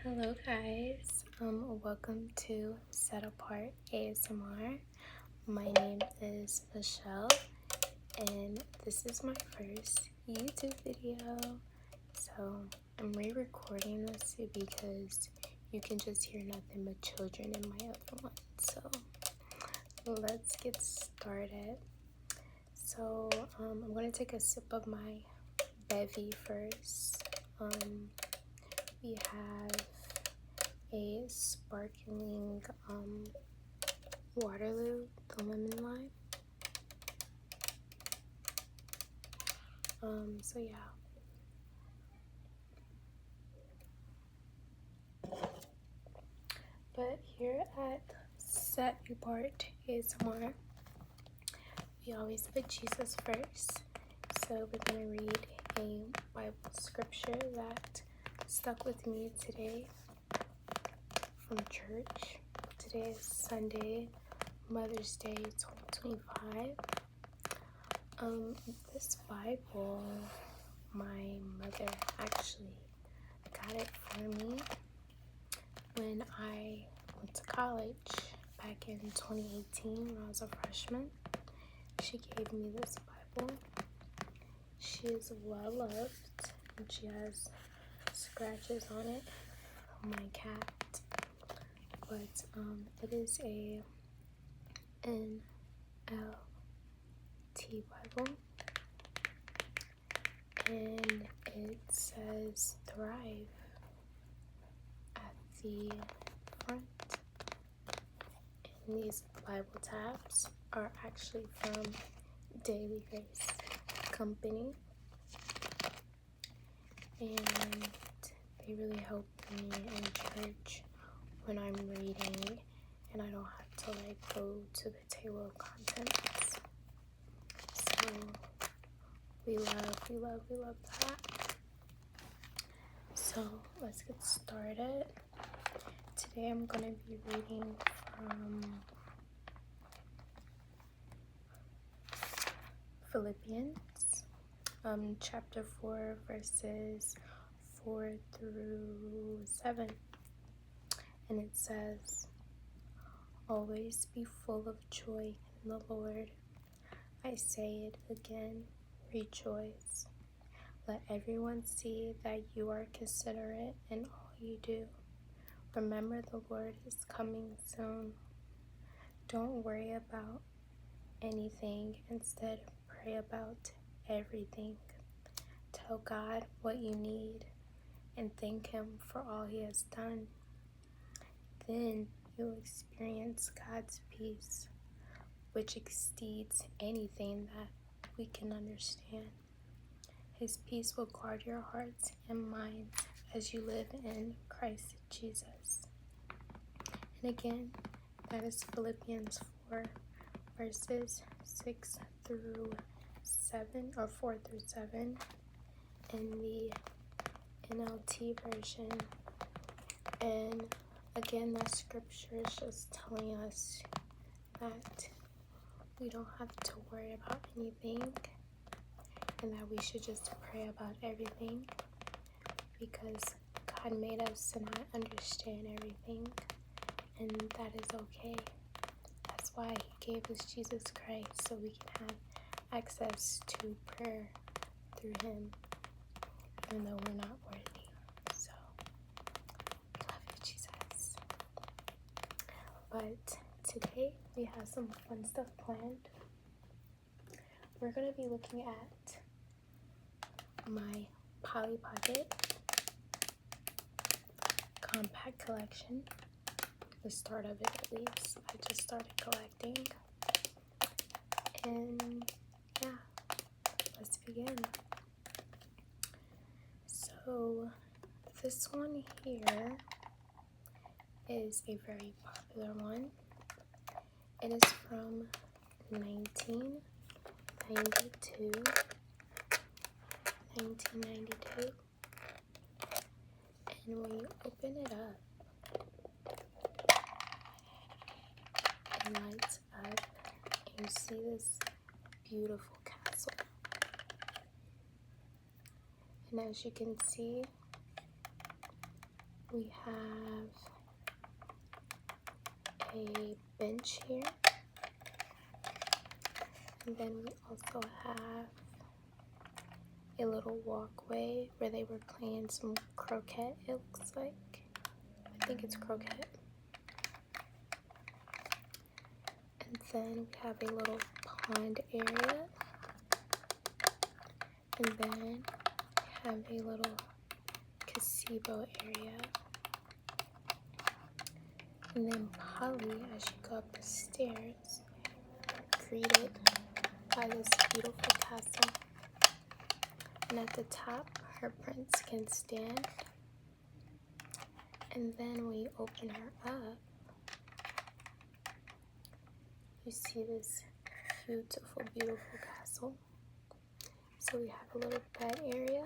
Hello guys, welcome to Set Apart ASMR. My name is Michelle and this is my first YouTube video. So I'm re-recording this because you can just hear nothing but children in my other one. So let's get started. So I'm going to take a sip of my bevy first. We have a sparkling Waterloo, the lemon lime. So yeah. But here at Set Apart ASMR, we always put Jesus first. So we're gonna read a Bible scripture that stuck with me today from church. Today is Sunday, Mother's Day 2025. This Bible, my mother actually got it for me when I went to college back in 2018 when I was a freshman. She gave me this Bible. She is well loved and she has scratches on it from my cat. But it is a NLT Bible, and it says thrive at the front. And these Bible tabs are actually from Daily Grace Company, and they really help me in church when I'm reading and I don't have to go to the table of contents. So we love that. So let's get started. Today I'm gonna be reading from Philippians, chapter 4, verses 4 through 7. And it says, "Always be full of joy in the Lord. I say it again, rejoice. Let everyone see that you are considerate in all you do. Remember the Lord is coming soon. Don't worry about anything. Instead, pray about everything. Tell God what you need and thank Him for all He has done. Then you'll experience God's peace, which exceeds anything that we can understand. His peace will guard your hearts and minds as you live in Christ Jesus." And again, that is Philippians 4, verses 6 through 7, or 4 through 7 in the NLT version. And again, that scripture is just telling us that we don't have to worry about anything and that we should just pray about everything, because God made us to not understand everything, and that is okay. That's why He gave us Jesus Christ, so we can have access to prayer through Him, even though we're not worthy. So, love you, Jesus. But today we have some fun stuff planned. We're going to be looking at my Polly Pocket compact collection. The start of it, at least. I just started collecting. And yeah, let's begin. So this one here is a very popular one. It is from 1992. And when you open it up, it lights up and you see this beautiful castle. And as you can see, We have a bench here, and then we also have a little walkway where they were playing some croquet, it looks like. I think it's croquet. And then we have a little pond area. And then we have a little gazebo area. And then Polly, as you go up the stairs, greeted by this beautiful castle. And at the top, her prince can stand. And then when you open her up, you see this beautiful, beautiful castle. So we have a little bed area,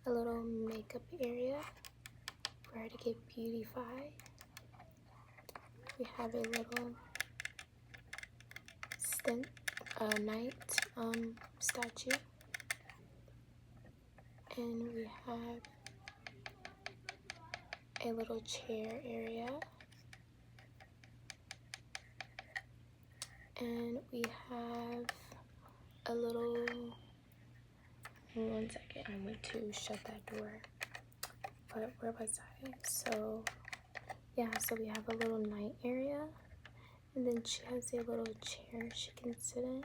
a little makeup area for her to get beautified. We have a little knight statue, and we have a little chair area, and we have a little, one second, I went to shut that door, but where was I? So yeah, so we have a little night area, and then she has a little chair she can sit in,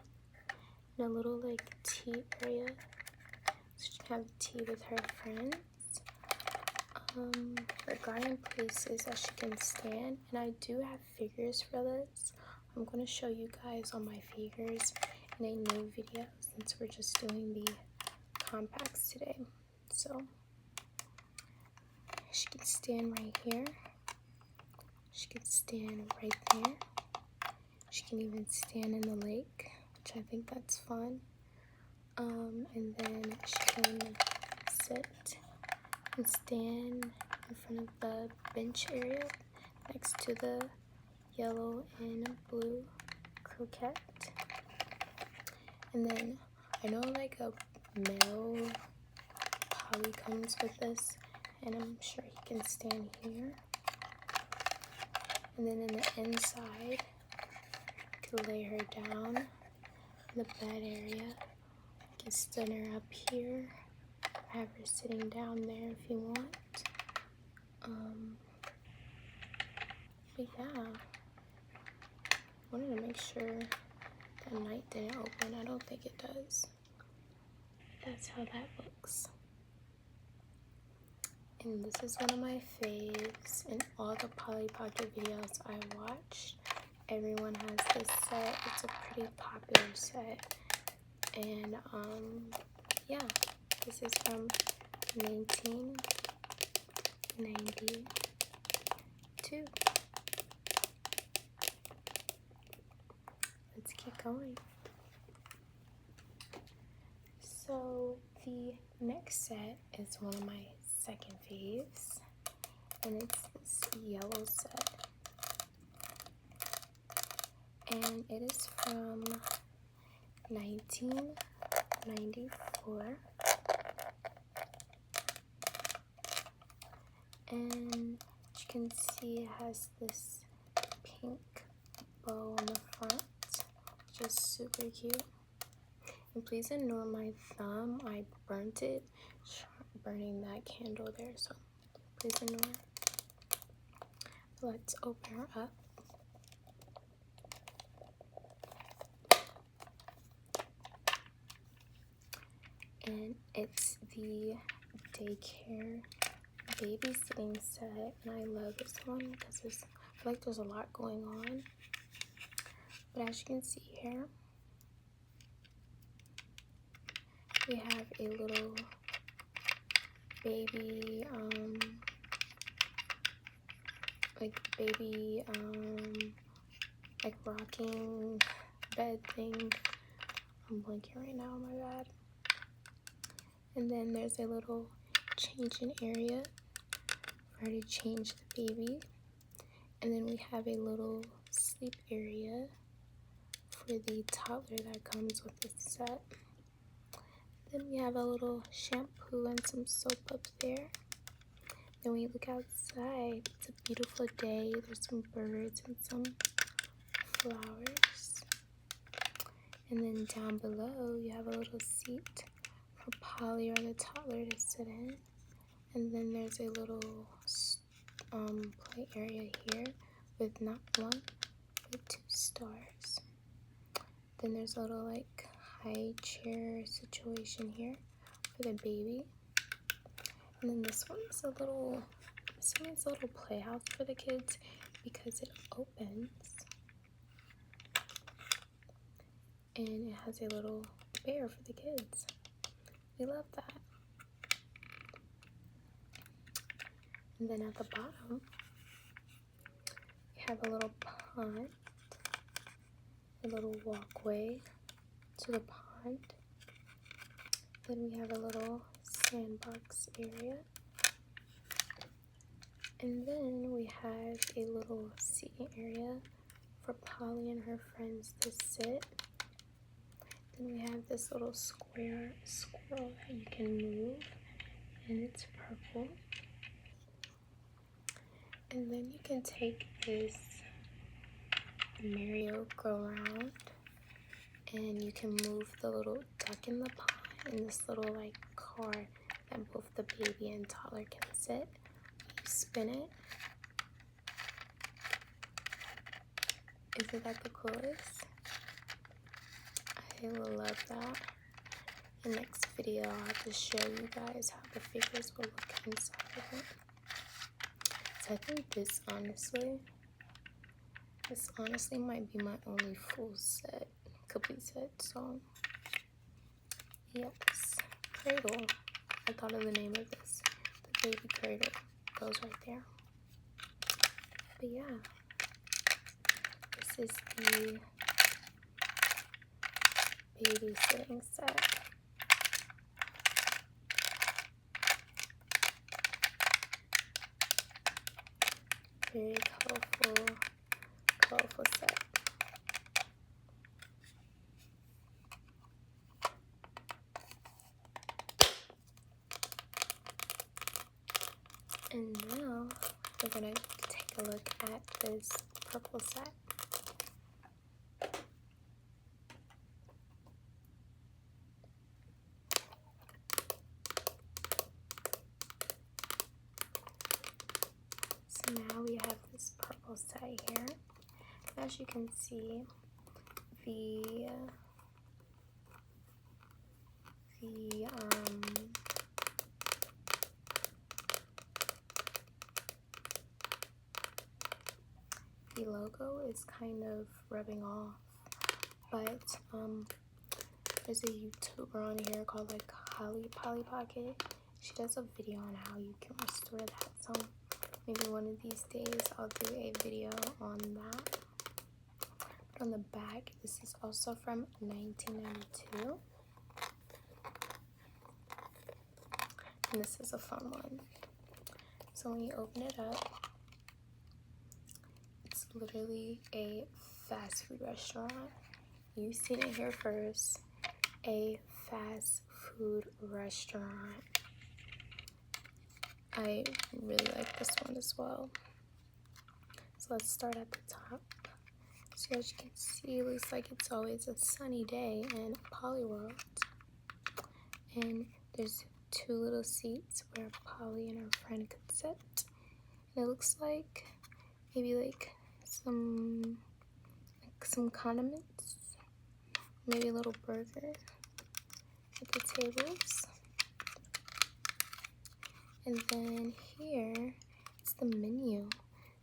and a little like tea area, so she can have tea with her friends. Her garden places that she can stand, and I do have figures for this. I'm going to show you guys all my figures in a new video since we're just doing the compacts today. So she can stand right here. She can stand right there. She can even stand in the lake, which I think that's fun. And then she can sit and stand in front of the bench area next to the yellow and blue croquette. And then I know like a male Polly comes with this, and I'm sure he can stand here. And then in the inside, you can lay her down in the bed area. You can stand her up here, have her sitting down there if you want. But yeah, I wanted to make sure that night didn't open. I don't think it does. That's how that looks. And this is one of my faves in all the Polly Pocket videos I watched. Everyone has this set. It's a pretty popular set. And yeah, this is from 1992. Let's keep going. So the next set is one of my second faves, and it's this yellow set, and it is from 1994, and you can see it has this pink bow on the front, which is super cute. And please ignore my thumb, I burnt it burning that candle there, so please ignore. Let's open her up. And it's the daycare babysitting set, and I love this one because I feel like there's a lot going on. But as you can see here, we have a little baby like rocking bed thing. I'm blinking right now, my bad. And then there's a little changing area for her to change the baby. And then we have a little sleep area for the toddler that comes with this set. Then we have a little shampoo and some soap up there. Then we look outside. It's a beautiful day. There's some birds and some flowers. And then down below, you have a little seat for Polly or the toddler to sit in. And then there's a little play area here with not one, but 2 stars. Then there's a little like high chair situation here for the baby. And then this one's a little playhouse for the kids because it opens. And it has a little bear for the kids. We love that. And then at the bottom, we have a little pond, a little walkway to the pond. Then we have a little sandbox area. And then we have a little seating area for Polly and her friends to sit. Then we have this little squirrel that you can move, and it's purple. And then you can take this merry-go-round and you can move the little duck in the pond in this little like car that both the baby and toddler can sit. You spin it. Isn't that the coolest? I will love that. In the next video, I'll have to show you guys how the figures will look inside of it. So I think this honestly might be my only full set, complete set. So yes, cradle. I thought of the name of this. The baby cradle goes right there. But yeah, this is the babysitting set. Very colorful set. And now we're gonna take a look at this purple set. So now we have this purple set here. As you can see, the logo is kind of rubbing off, but there's a YouTuber on here called like Polly Pocket. She does a video on how you can restore that, so maybe one of these days I'll do a video on that. But on the back, this is also from 1992, and this is a fun one. So when you open it up, it's literally a fast food restaurant. You've seen it here first. A fast food restaurant. I really like this one as well. So let's start at the top. So as you can see, it looks like it's always a sunny day in Polly World. And there's 2 little seats where Polly and her friend could sit. And it looks like maybe like some condiments, maybe a little burger at the tables. And then here, it's the menu.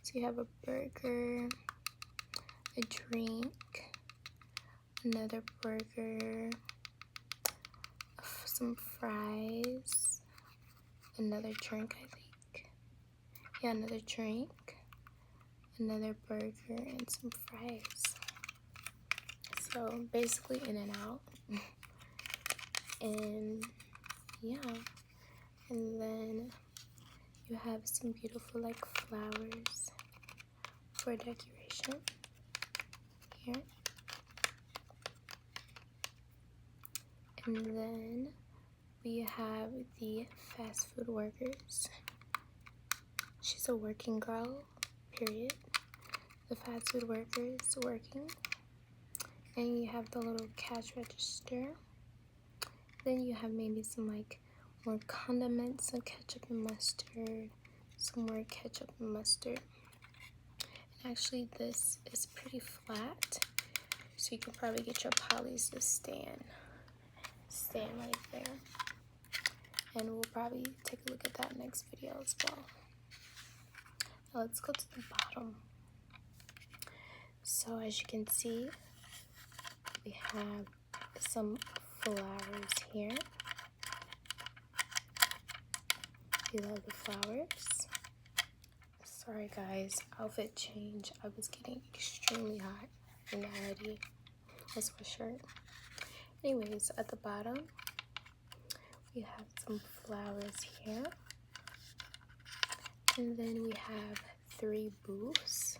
So you have a burger, a drink, another burger, some fries, another drink, I think. Yeah, another drink, another burger, and some fries. So basically in and out. And yeah. And then you have some beautiful like flowers for decoration here. And then we have the fast food workers. She's a working girl, period. The fast food workers working. And you have the little cash register. Then you have maybe some like more condiments, some ketchup and mustard, some more ketchup and mustard. And actually this is pretty flat, so you can probably get your Polly's to stand right there. And we'll probably take a look at that next video as well. Now let's go to the bottom. So as you can see, we have some flowers here. We love the flowers. Sorry guys, outfit change. I was getting extremely hot in the hoodie. That's for sure. Anyways, at the bottom, we have some flowers here. And then we have 3 booths.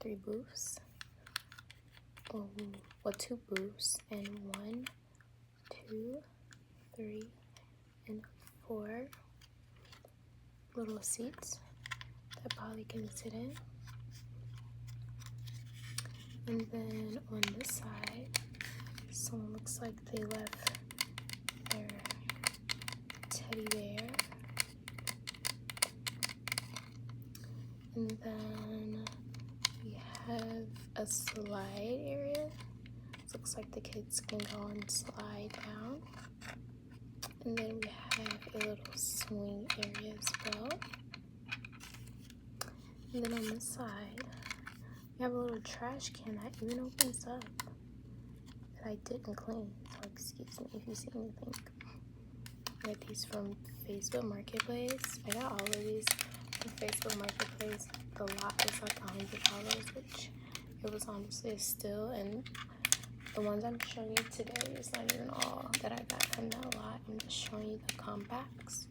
3 booths. Well, 2 booths and 1, 2, 3, and 4 little seats that Polly can sit in. And then on this side, someone looks like they left their teddy bear. And then we have a slide area. It looks like the kids can go and slide down. And then we have a little swing area as well. And then on this side, we have a little trash can that even opens up that I didn't clean. So excuse me if you see anything. I got these from Facebook Marketplace. I got all of these from Facebook Marketplace. The lot was like $100, which it was honestly a steal. And the ones I'm showing you today is not even all that I got from that lot. I'm just showing you the compacts.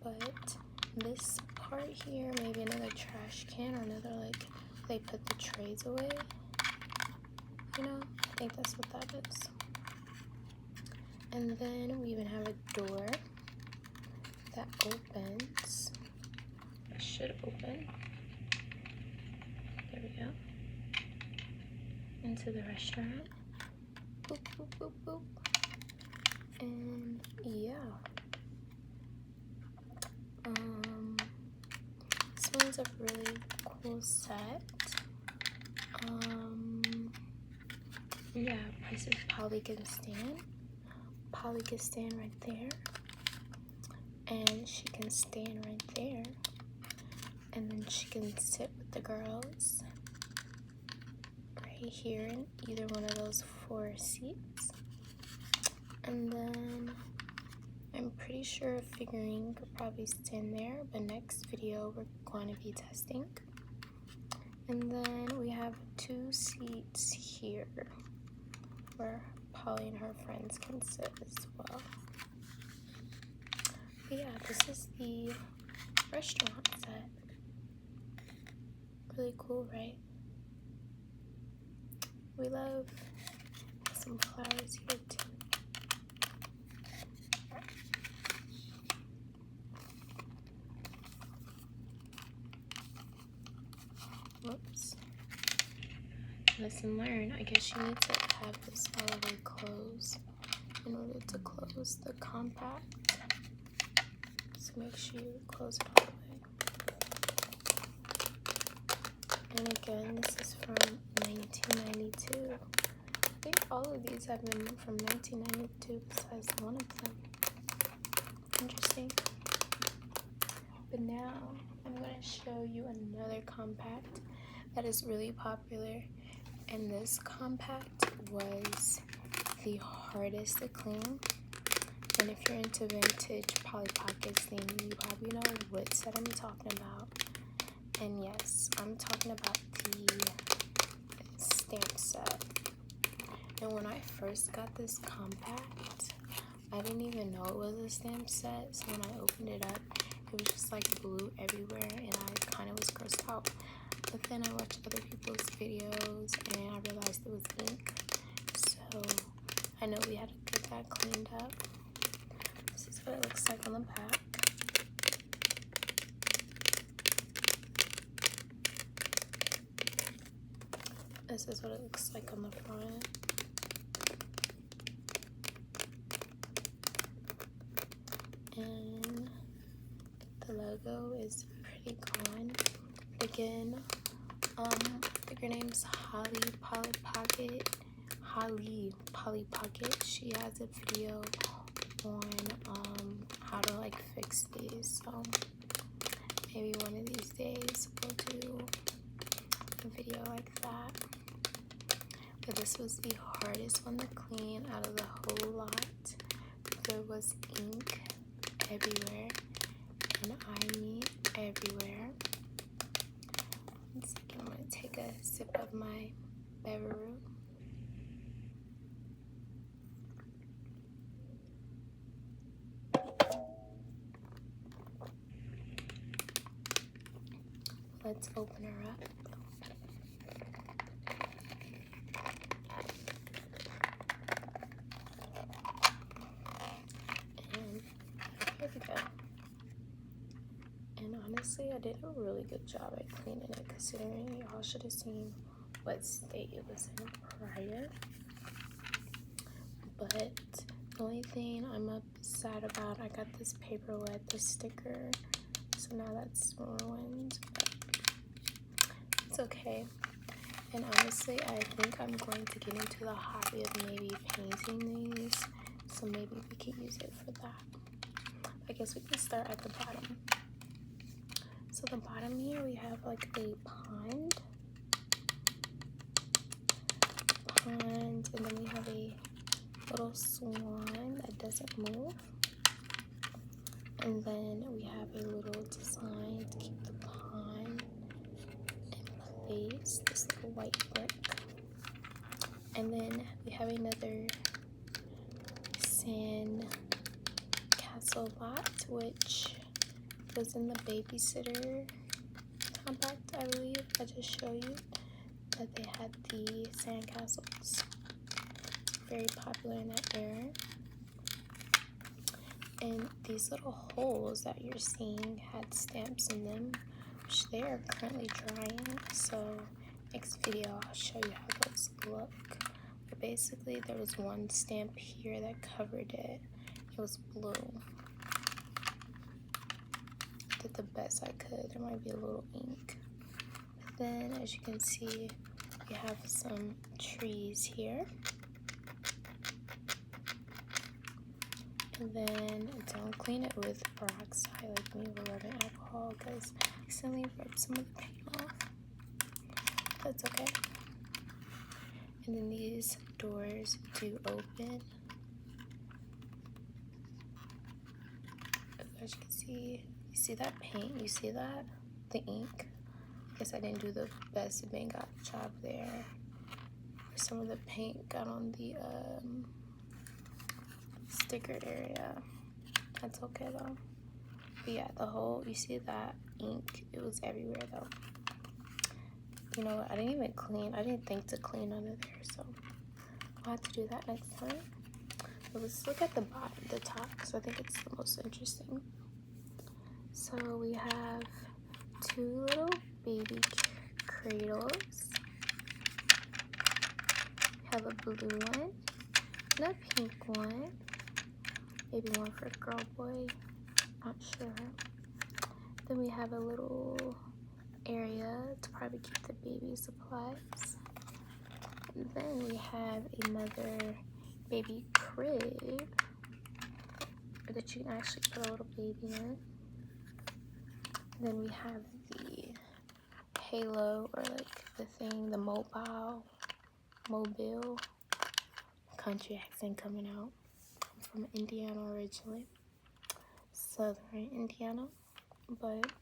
But this part here, maybe another trash can or another, like, they put the trays away. You know, I think that's what that is. And then we even have a door that opens. It should open. There we go. Into the restaurant. Boop, boop, boop, boop. And yeah. This one's a really cool set. Yeah, places Polly can stand. Polly can stand right there. And she can stand right there. And then she can sit with the girls right here in either one of those 4 seats. And then I'm pretty sure a figurine could probably stand there, but next video we're going to be testing. And then we have 2 seats here where Polly and her friends can sit as well. But yeah, this is the restaurant set. Really cool, right? We love some flowers here too. Whoops. Lesson learned. I guess you need to have this all the way closed in order to close the compact. So make sure you close it all the way. And again, this is from 1992. I think all of these have been from 1992 besides one of them. Interesting. But now I'm going to show you another compact that is really popular. And this compact was the hardest to clean. And if you're into vintage Polly Pockets, then you probably know what set I'm talking about. And yes, I'm talking about the stamp set. And when I first got this compact, I didn't even know it was a stamp set. So when I opened it up, it was just like blue everywhere, and I kind of was grossed out. But then I watched other people's videos and I realized it was ink. So I know we had a good that cleaned up. This is what it looks like on the back. This is what it looks like on the front. And the logo is pretty gone. Again, I think her name's Polly Pocket. She has a video on how to like fix these. So maybe one of these days we'll do a video like that. But this was the hardest one to clean out of the whole lot. There was ink everywhere, and I mean everywhere. 1 second, I'm gonna take a sip of my beverage. Let's open her up. And here we go. And honestly, I did a really good job at cleaning it, considering y'all should have seen what state it was in prior. But the only thing I'm upset about, I got this paper wet, the sticker, so now that's ruined. But it's okay. And honestly, I think I'm going to get into the hobby of maybe painting these, so maybe we can use it for that. I guess we can start at the bottom. So the bottom here, we have like a pond, and then we have a little swan that doesn't move, and then we have a little design to keep the pond in place, this little white brick, and then we have another sand castle lot, which was in the babysitter compact, I believe. I just show you that they had the sandcastles, very popular in that era. And these little holes that you're seeing had stamps in them, which they are currently drying. So next video I'll show you how those look. But basically there was one stamp here that covered it. It was blue. Did the best I could. There might be a little ink. But then, as you can see, we have some trees here. And then don't clean it with peroxide like me with rubbing alcohol, because I accidentally rubbed some of the paint off. That's okay. And then these doors do open. As you can see, you see that paint? You see that? The ink? I guess I didn't do the best paint job there. Some of the paint got on the sticker area. That's okay though. But yeah, the whole, you see that ink? It was everywhere though. You know what? I didn't think to clean under there, so I'll have to do that next time. But let's look at the bottom, the top, because I think it's the most interesting. So we have two little baby cradles. We have a blue one and a pink one. Maybe one for a girl, boy, not sure. Then we have a little area to probably keep the baby supplies. And then we have another baby crib that you can actually put a little baby in. And then we have the halo, or like the thing, the mobile country accent coming out. I'm from Indiana originally, southern Indiana, but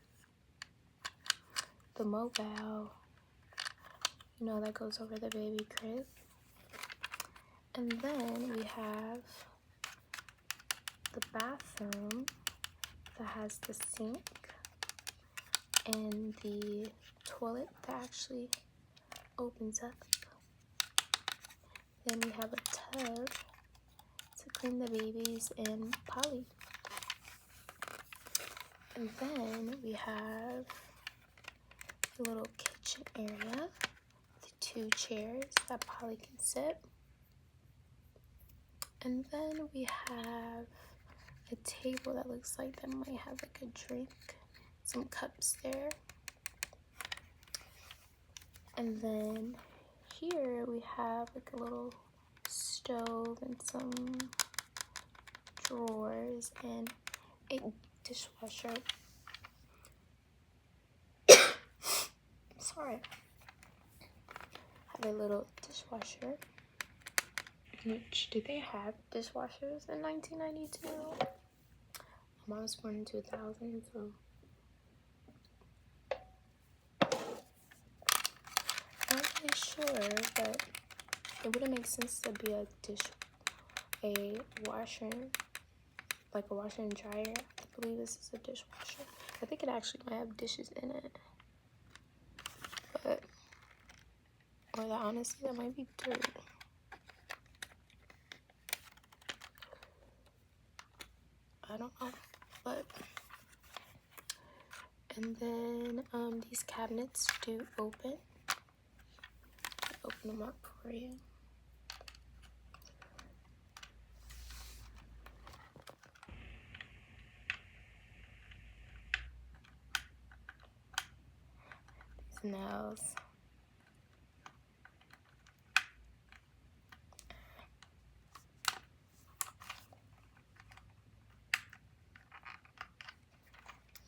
the mobile, you know, that goes over the baby crib. And then we have the bathroom that has the sink and the toilet that actually opens up. Then we have a tub to clean the babies in Polly. And then we have a little kitchen area with 2 chairs that Polly can sit. And then we have a table that looks like that might have like a drink, some cups there. And then here we have like a little stove and some drawers and a dishwasher. Sorry. Have a little dishwasher. Which, did they have dishwashers in 1992? My mom was born in 2000, so not really sure, but it wouldn't make sense to be a washer, like a washer and dryer. I believe this is a dishwasher. I think it actually might have dishes in it, but or that honestly that might be dirt. I don't know, but and then these cabinets do open. I'll open them up for you. These nails.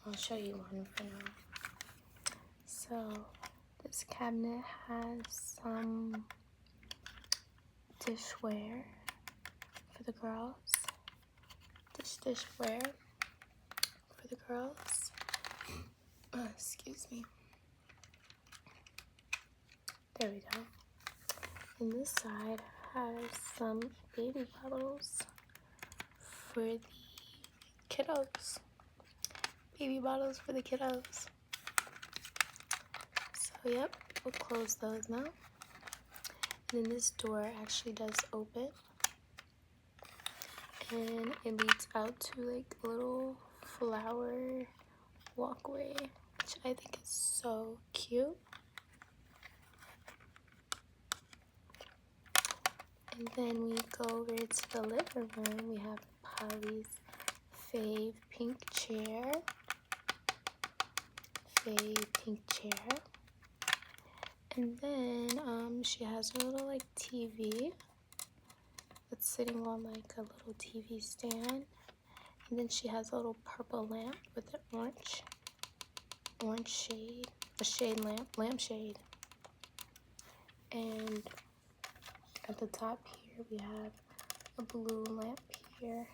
I'll show you one for now. So this cabinet has some dishware for the girls. Dishware for the girls. Excuse me. There we go. And this side has some baby bottles for the kiddos. Baby bottles for the kiddos. So yep, we'll close those now. And then this door actually does open. And it leads out to like a little flower walkway, which I think is so cute. And then we go over to the living room. We have Polly's fave pink chair. And then she has her little like TV that's sitting on like a little TV stand. And then she has a little purple lamp with an orange shade, a shade lampshade. And at the top here we have a blue lamp here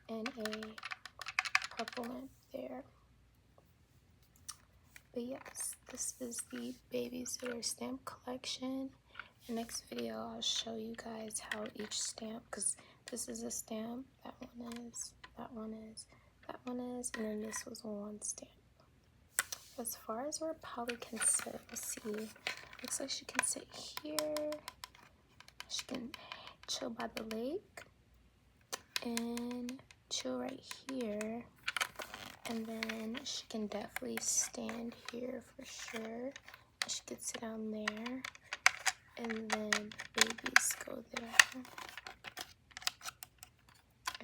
and a purple lamp there. But yes, this is the babysitter stamp collection. In the next video I'll show you guys how each stamp, because this is a stamp, that one is, that one is, that one is, and then this was one stamp. As far as where Polly can sit, let's see. Looks like she can sit here. She can chill by the lake and chill right here. And then she can definitely stand here for sure. She could sit down there. And then babies go there.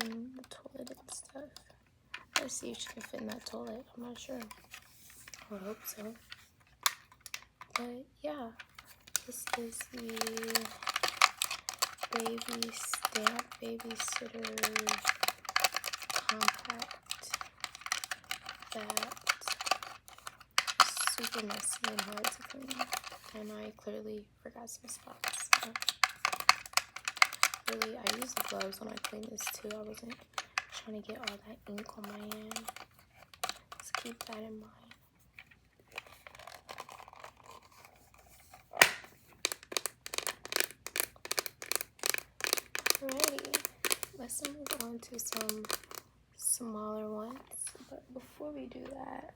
And the toilet and stuff. Let's see if she can fit in that toilet. I'm not sure. I would hope so. But yeah, this is the baby stamp babysitter compact that is super messy and hard to clean. And I clearly forgot some spots. So really, I used the gloves when I cleaned this too. I wasn't trying to get all that ink on my hand. Let's keep that in mind. Alrighty, let's move on to some smaller ones. But before we do that,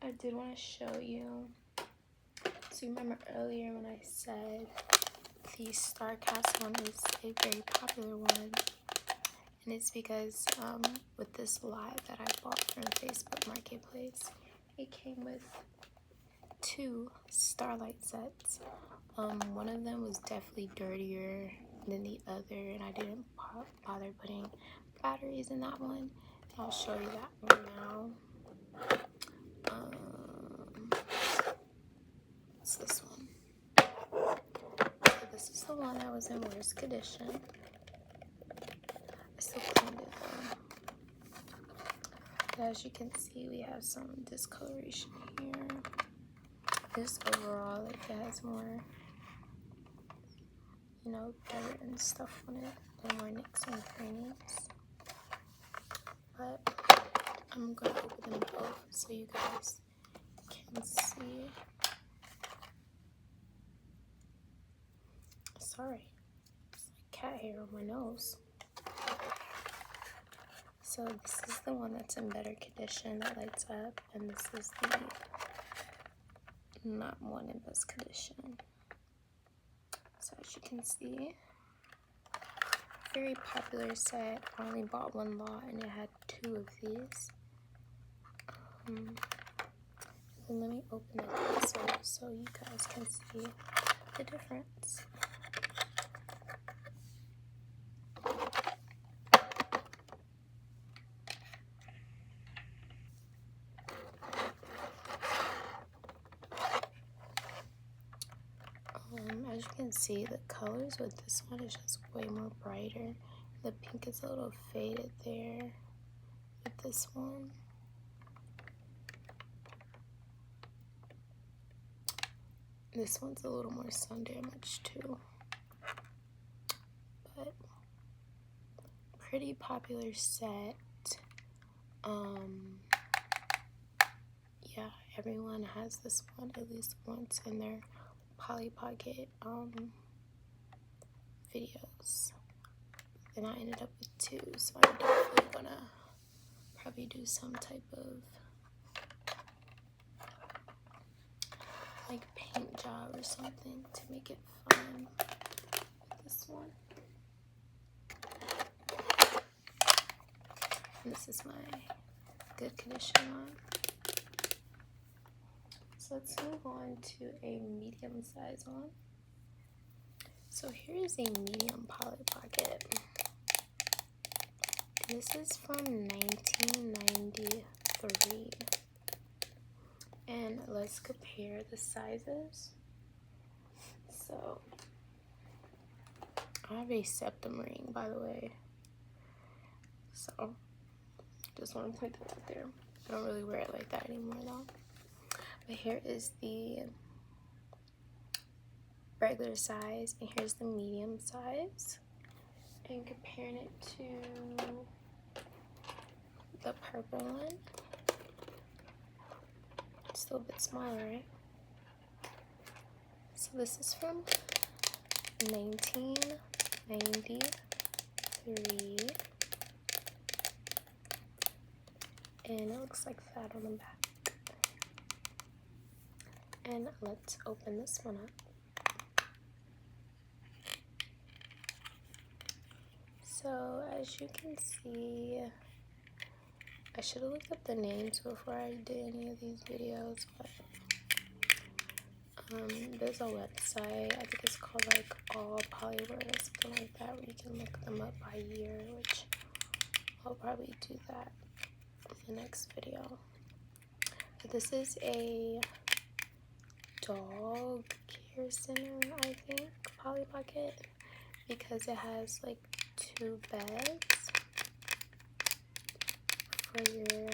I did want to show you. So you remember earlier when I said the Starcast one is a very popular one, and it's because with this lot that I bought from Facebook Marketplace, it came with 2 Starlight sets. One of them was definitely dirtier than the other, and I didn't bother putting batteries in that one. I'll show you that one now. It's this one. So this is the one that was in worse condition. I still cleaned it though. But as you can see, we have some discoloration here. This overall, like, it has more, you know, dirt and stuff on it, and more nicks and crannies. But I'm gonna open them both so you guys can see. Sorry, it's like cat hair on my nose. So this is the one that's in better condition that lights up, and this is the not one in best condition. So as you can see, very popular set. I only bought 1 lot and it had 2 of these. And let me open it so you guys can see the difference. As you can see, the colors with this one is just way more brighter. The pink is a little faded there with this one. This one's a little more sun damaged too. But pretty popular set. Yeah, everyone has this one at least once in their Polly Pocket videos. Then I ended up with 2, so I'm definitely gonna probably do some type of like paint job or something to make it fun with this one. And this is my good condition one. So let's move on to a medium size one. So here's a medium Polly Pocket. This is from 1993. And let's compare the sizes. So I have a septum ring, by the way. So just want to point that out there. I don't really wear it like that anymore though. But here is the regular size, and here's the medium size. And comparing it to the purple one, it's still a bit smaller, right? So this is from 1993. And it looks like that on the back. And let's open this one up. So as you can see, I should have looked up the names before I did any of these videos, but there's a website, I think it's called like All Pollywood or something like that, where you can look them up by year, which I'll probably do that in the next video. But this is a dog care center, I think, Polly Pocket, because it has like 2 beds for your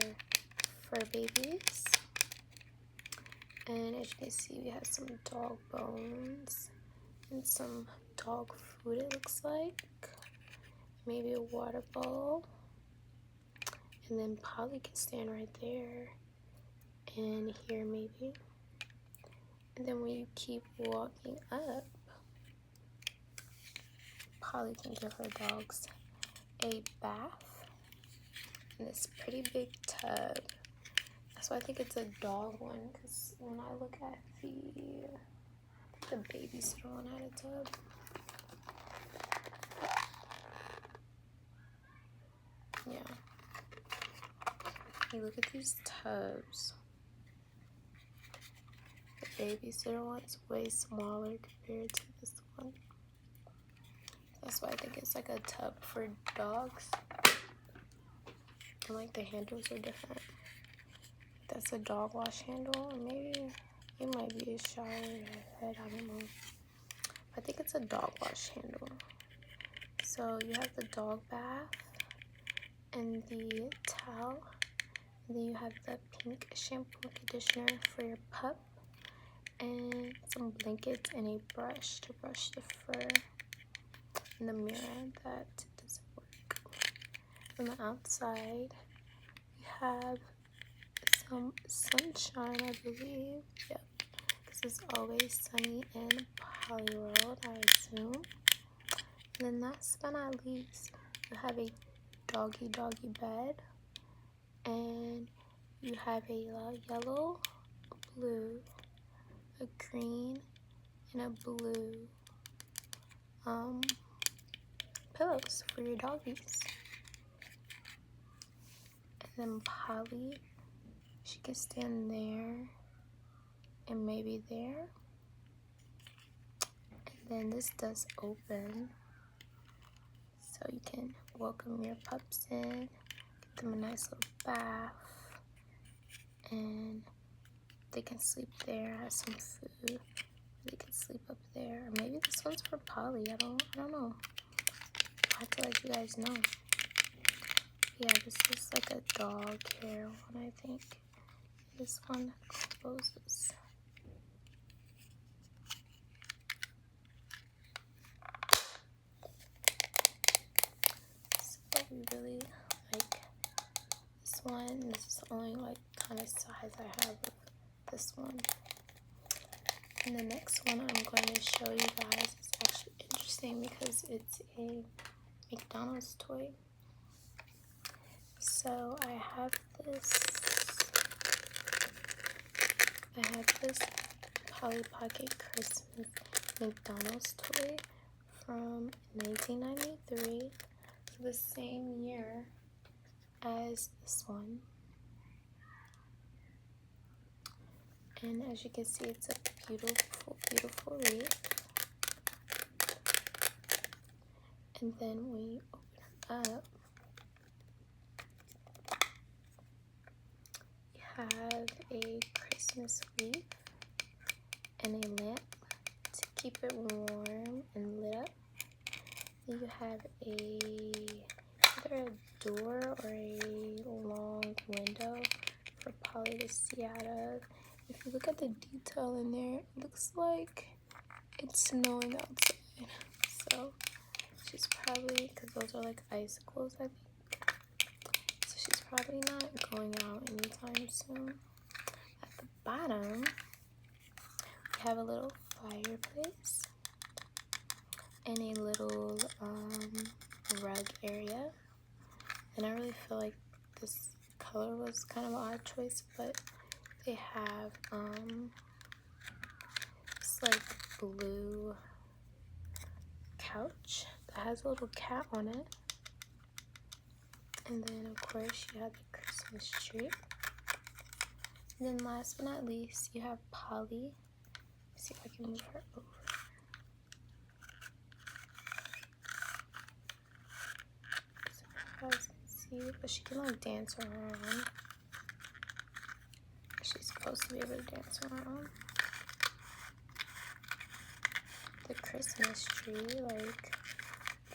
fur babies. And as you can see, we have some dog bones and some dog food, it looks like. Maybe a water bowl. And then Polly can stand right there. And here maybe. And then when you keep walking up, Polly can give her dogs a bath in this pretty big tub. That's why I think it's a dog one, because when I look at the babysitter one had a tub. yeah. Hey, look at these tubs. The babysitter one's way smaller compared to this one. That's why I think it's like a tub for dogs. And like the handles are different. That's a dog wash handle, or maybe it might be a shower head, I don't know. I think it's a dog wash handle. So you have the dog bath and the towel, and then you have the pink shampoo and conditioner for your pup, and some blankets and a brush to brush the fur, and the mirror that doesn't work. On the outside, you have some sunshine, I believe. Yep, because it's always sunny in Polly World, I assume. And then last but not least, you have a doggy bed, and you have a yellow, a blue, a green, and a blue pillows for your doggies. And then Polly, she can stand there and maybe there. And then this does open, so you can welcome your pups in, get them a nice little bath, and they can sleep there, have some food. They can sleep up there. Or maybe this one's for Polly. I don't know. I'll have to let you guys know. Yeah, this is like a dog hair one, I think. This one closes. So we really like this one. This is the only like kind of size I have of this one. And the next one I'm going to show you guys is actually interesting because it's a McDonald's toy. So I have this Polly Pocket Christmas McDonald's toy from 1993, so the same year as this one. And as you can see, it's a beautiful wreath. And then we open it up. You have a Christmas wreath and a lamp to keep it warm and lit up. Then you have either a door or a long window for Polly to see out of. If you look at the detail in there, it looks like it's snowing outside. So she's probably, because those are like icicles, I think. So she's probably not going out anytime soon. At the bottom, we have a little fireplace and a little rug area. And I really feel like this color was kind of an odd choice, but they have this like blue couch that has a little cat on it. And then of course you have the Christmas tree. And then last but not least, you have Polly. Let's see if I can move her over. So you guys can see, but she can like dance around. She's supposed to be able to dance around. The Christmas tree, like,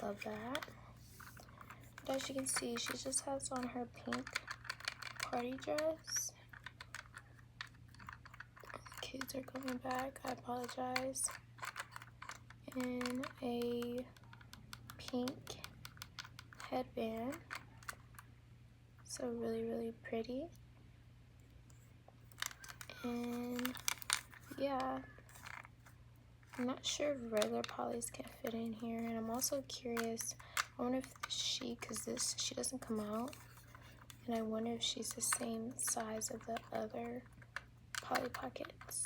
love that. But as you can see, she just has on her pink party dress. The kids are coming back, I apologize. And a pink headband. So really pretty. And yeah, I'm not sure if regular Pollys can fit in here, and I'm also curious, I wonder if she doesn't come out, and I wonder if she's the same size of the other Polly Pockets,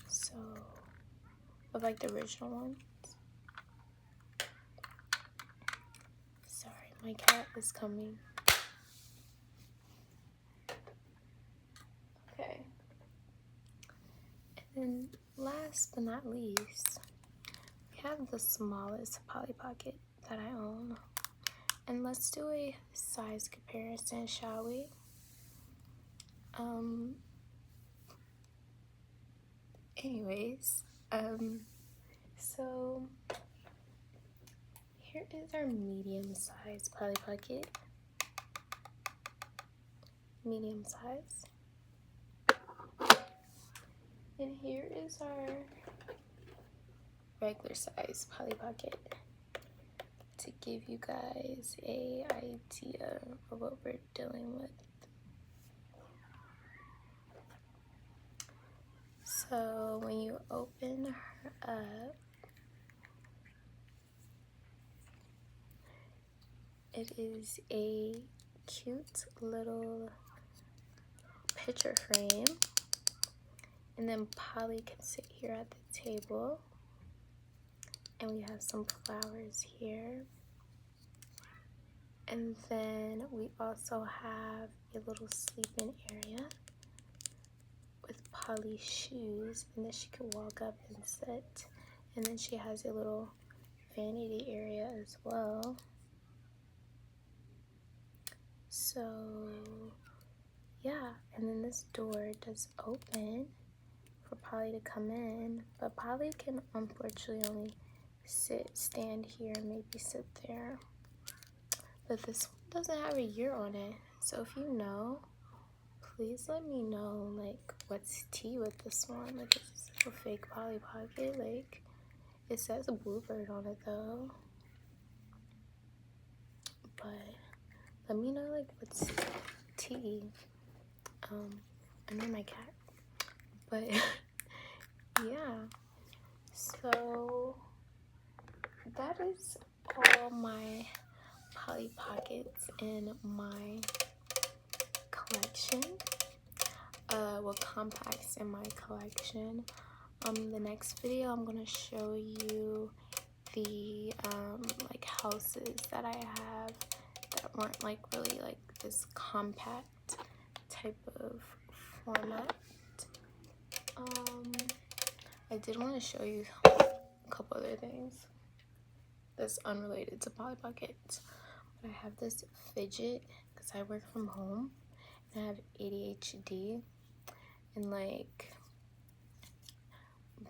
so, of like the original ones. Sorry, My cat is coming. Okay. And then last but not least, we have the smallest Polly Pocket that I own. And let's do a size comparison, shall we? Anyways, so here is our medium size Polly Pocket. Medium size. And here is our regular size Polly Pocket to give you guys a idea of what we're dealing with. So when you open her up, it is a cute little picture frame, and then Polly can sit here at the table, and we have some flowers here, and then we also have a little sleeping area with Polly's shoes, and then she could walk up and sit, and then she has a little vanity area as well. So yeah, and then this door does open for Polly to come in, but Polly can unfortunately only stand here and maybe sit there. But this one doesn't have a year on it, so if you know, please let me know, like, what's tea with this one. Like, is this a fake Polly Pocket? Like, it says a bluebird on it though, but let me know, like, what's tea. I know my cat, but yeah, so that is all my Polly Pockets in my collection. Well, compacts in my collection. The next video I'm gonna show you the like houses that I have that weren't like really like this compact type of format. I did want to show you a couple other things that's unrelated to Polly Pockets. But I have this fidget because I work from home and I have ADHD, and like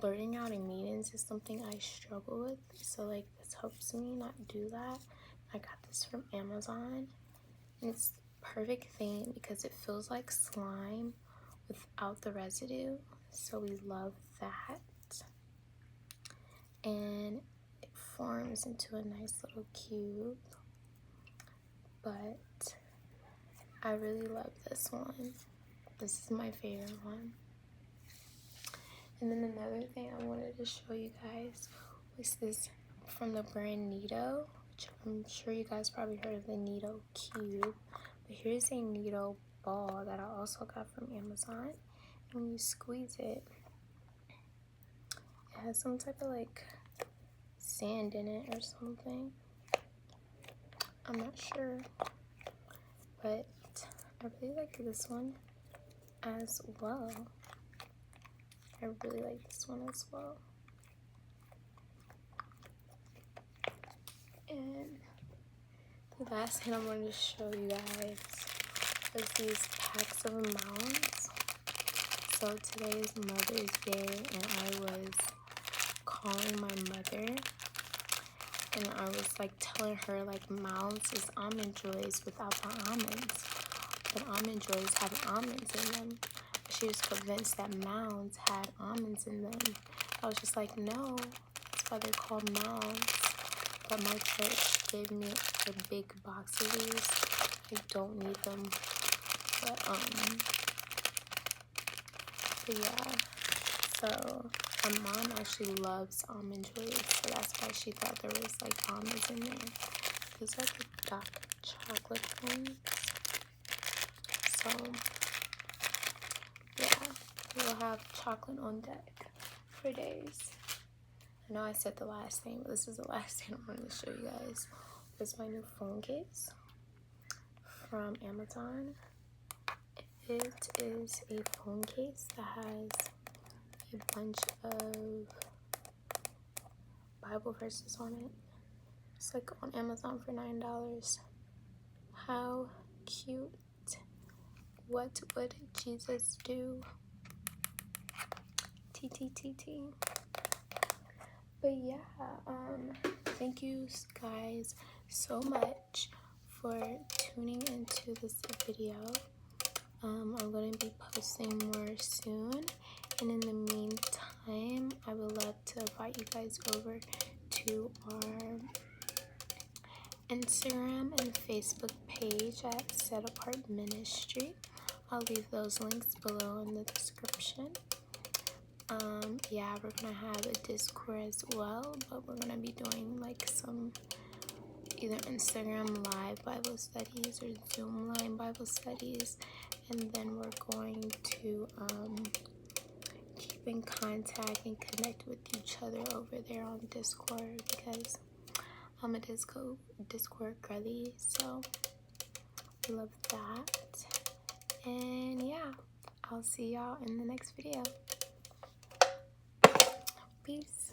blurting out in meetings is something I struggle with, so like this helps me not do that. I got this from Amazon, and it's the perfect thing because it feels like slime without the residue, so we love that. And it forms into a nice little cube, but I really love this one. This is my favorite one. And then another thing I wanted to show you guys was this from the brand Nido, which I'm sure you guys probably heard of the Nido Cube. But here's a Nido ball that I also got from Amazon. And when you squeeze it, it has some type of like sand in it or something. I'm not sure. But I really like this one as well. I really like this one as well. And the last thing I wanted to show you guys was these packs of mounds. So today is Mother's Day, and I was calling my mother, and I was like telling her like Mounds is Almond Joys without the almonds, but Almond Joys have almonds in them. She was convinced that Mounds had almonds in them. I was just like, no, that's why they're called Mounds. But my church gave me a big box of these. I don't need them, but yeah. So my mom actually loves Almond Joys, so that's why she thought there was like almonds in there. These are the dark chocolate ones. So yeah, we'll have chocolate on deck for days. I know I said the last thing, but this is the last thing I wanted to show you guys is my new phone case from Amazon. It is a phone case that has a bunch of Bible verses on it. It's like on Amazon for $9. How cute. What would Jesus do? TTTT. But yeah, thank you guys so much for tuning into this video. I'm going to be posting more soon, and in the meantime, I would love to invite you guys over to our Instagram and Facebook page at Set Apart Ministry. I'll leave those links below in the description. Yeah, we're gonna have a Discord as well, but we're gonna be doing like some either Instagram live Bible studies or Zoom live Bible studies, and then we're going to keep in contact and connect with each other over there on Discord, because I'm a Discord girly, so I love that. And yeah, I'll see y'all in the next video. Peace.